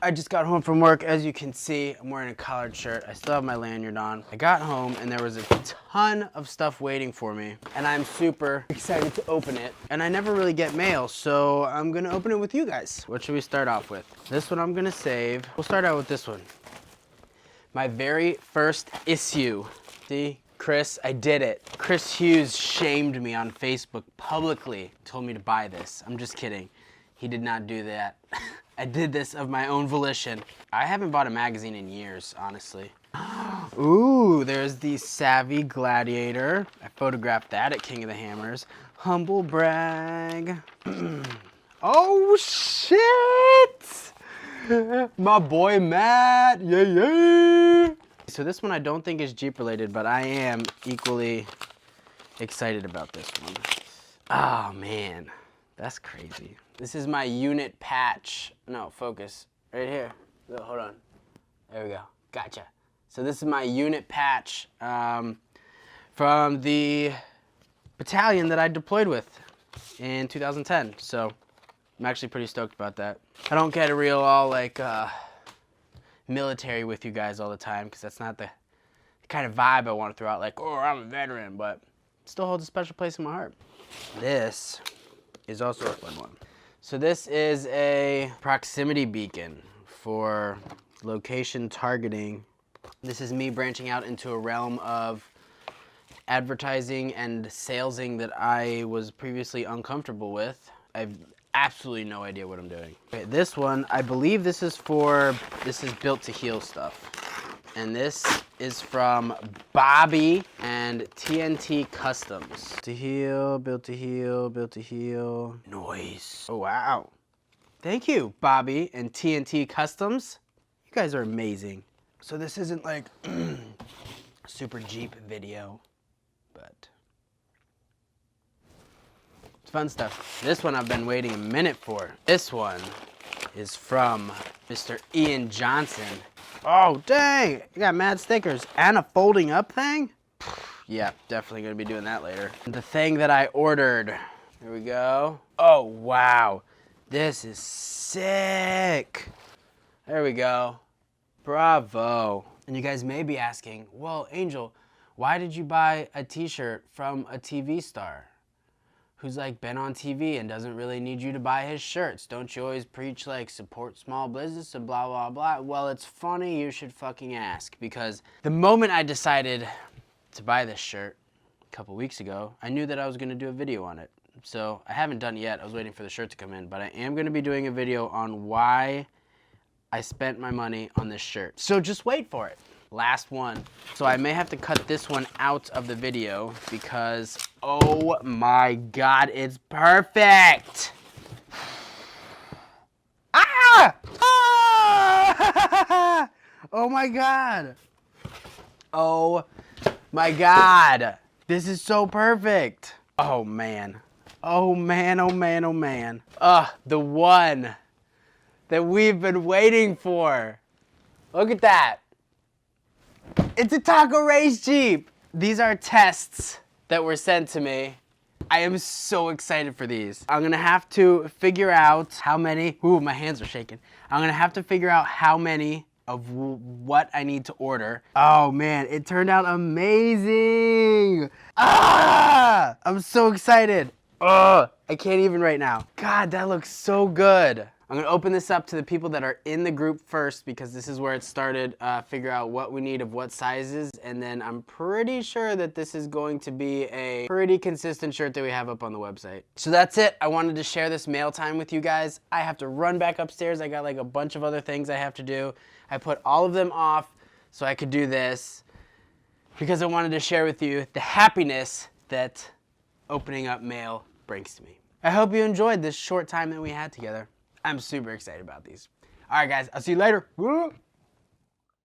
I just got home from work. As you can see, I'm wearing a collared shirt. I still have my lanyard on. I got home and there was a ton of stuff waiting for me, and I'm super excited to open it. And I never really get mail, so I'm gonna open it with you guys. What should we start off with? This one I'm gonna save. We'll start out with this one. My very first issue. See? Chris, I did it. Chris Hughes shamed me on Facebook publicly, told me to buy this. I'm just kidding. He did not do that. I did this of my own volition. I haven't bought a magazine in years, honestly. Ooh, there's the Savvy Gladiator. I photographed that at King of the Hammers. Humble brag. Oh, shit! My boy Matt, yeah. So this one I don't think is Jeep related, but I am equally excited about this one. Oh man, that's crazy. This is my unit patch. No, focus, right here. Oh, hold on, there we go, gotcha. So this is my unit patch from the battalion that I deployed with in 2010. So I'm actually pretty stoked about that. I don't get a real all like military with you guys all the time, because that's not the kind of vibe I want to throw out, like, oh, I'm a veteran, but it still holds a special place in my heart. This is also a fun one. So this is a proximity beacon for location targeting. This is me branching out into a realm of advertising and salesing that I was previously uncomfortable with. I've absolutely no idea what I'm doing. Okay, this one, I believe this is Built to Heal stuff. And this is from Bobby and TNT Customs. To heal, built to heal, built to heal. Nice. Oh, wow. Thank you, Bobby and TNT Customs. You guys are amazing. So this isn't like super Jeep video, but fun stuff. This one I've been waiting a minute for. This one is from Mr. Ian Johnson. Oh, dang! You got mad stickers and a folding up thing? Yeah, definitely gonna be doing that later. The thing that I ordered. Here we go. Oh, wow. This is sick. There we go. Bravo. And you guys may be asking, well, Angel, why did you buy a t-shirt from a TV star who's like been on TV and doesn't really need you to buy his shirts? Don't you always preach like support small business and blah, blah, blah? Well, it's funny you should fucking ask, because the moment I decided to buy this shirt a couple weeks ago, I knew that I was gonna do a video on it. So I haven't done it yet. I was waiting for the shirt to come in, but I am gonna be doing a video on why I spent my money on this shirt. So just wait for it. Last one. So I may have to cut this one out of the video because, oh my God, it's perfect. Ah! Ah! Oh my God. Oh my God. This is so perfect. Oh man. Oh man, oh man, oh man. The one that we've been waiting for. Look at that. It's a Taco Race Jeep. These are tests that were sent to me. I am so excited for these. I'm gonna have to figure out how many, ooh, my hands are shaking. I'm gonna have to figure out how many of what I need to order. Oh man, it turned out amazing. Ah! I'm so excited. Ugh, I can't even right now. God, that looks so good. I'm gonna open this up to the people that are in the group first, because this is where it started. Figure out what we need of what sizes, and then I'm pretty sure that this is going to be a pretty consistent shirt that we have up on the website. So that's it. I wanted to share this mail time with you guys. I have to run back upstairs. I got like a bunch of other things I have to do. I put all of them off so I could do this, because I wanted to share with you the happiness that opening up mail brings to me. I hope you enjoyed this short time that we had together. I'm super excited about these. All right, guys, I'll see you later. Woo!